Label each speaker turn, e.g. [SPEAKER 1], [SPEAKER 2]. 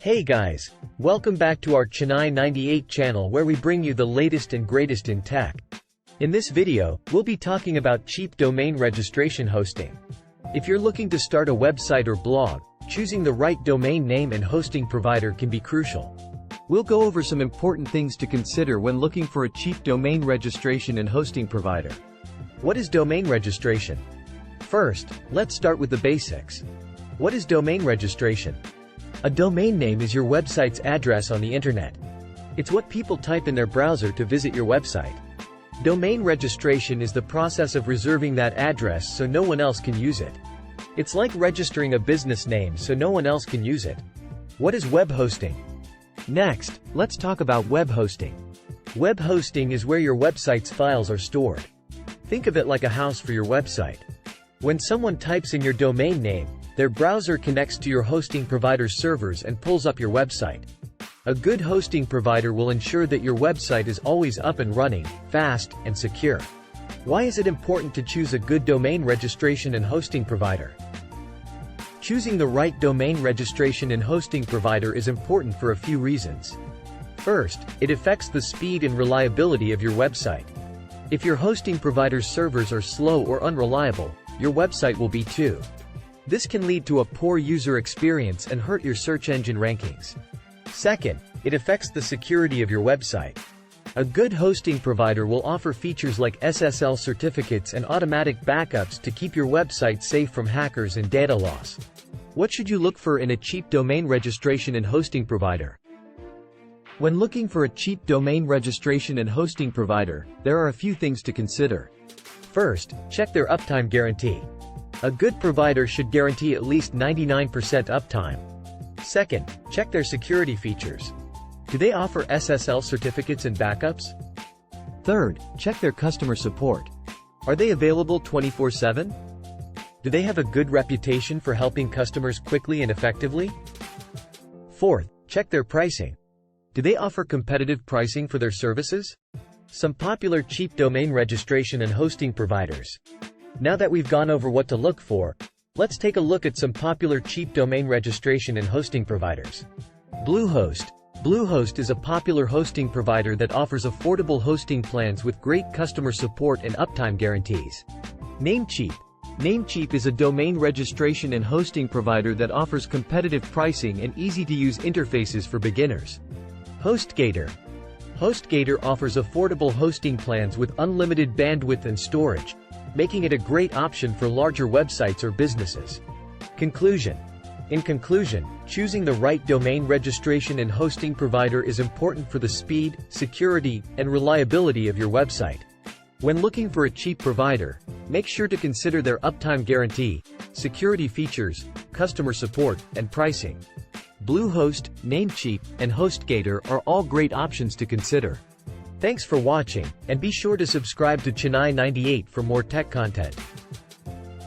[SPEAKER 1] Hey guys, welcome back to our Chennai 98 channel where we bring you the latest and greatest in tech. In this video, we'll be talking about cheap domain registration hosting. If you're looking to start a website or blog, choosing the right domain name and hosting provider can be crucial. We'll go over some important things to consider when looking for a cheap domain registration and hosting provider. What is domain registration? First, let's start with the basics. What is domain registration? A domain name is your website's address on the internet. It's what people type in their browser to visit your website. Domain registration is the process of reserving that address so no one else can use it. It's like registering a business name so no one else can use it. What is web hosting? Next, let's talk about web hosting. Web hosting is where your website's files are stored. Think of it like a house for your website. When someone types in your domain name, their browser connects to your hosting provider's servers and pulls up your website. A good hosting provider will ensure that your website is always up and running, fast, and secure. Why is it important to choose a good domain registration and hosting provider? Choosing the right domain registration and hosting provider is important for a few reasons. First, it affects the speed and reliability of your website. If your hosting provider's servers are slow or unreliable, your website will be too. This can lead to a poor user experience and hurt your search engine rankings. Second, it affects the security of your website. A good hosting provider will offer features like SSL certificates and automatic backups to keep your website safe from hackers and data loss. What should you look for in a cheap domain registration and hosting provider? When looking for a cheap domain registration and hosting provider, there are a few things to consider. First, check their uptime guarantee. A good provider should guarantee at least 99% uptime. Second, check their security features. Do they offer SSL certificates and backups? Third, check their customer support. Are they available 24/7? Do they have a good reputation for helping customers quickly and effectively? Fourth, check their pricing. Do they offer competitive pricing for their services? Some popular cheap domain registration and hosting providers. Now that we've gone over what to look for, let's take a look at some popular cheap domain registration and hosting providers. Bluehost. Bluehost is a popular hosting provider that offers affordable hosting plans with great customer support and uptime guarantees. Namecheap. Namecheap is a domain registration and hosting provider that offers competitive pricing and easy-to-use interfaces for beginners. HostGator. HostGator offers affordable hosting plans with unlimited bandwidth and storage, making it a great option for larger websites or businesses. Conclusion. In conclusion, choosing the right domain registration and hosting provider is important for the speed, security, and reliability of your website. When looking for a cheap provider, make sure to consider their uptime guarantee, security features, customer support, and pricing. Bluehost, Namecheap, and HostGator are all great options to consider. Thanks for watching, and be sure to subscribe to Chennai 98 for more tech content.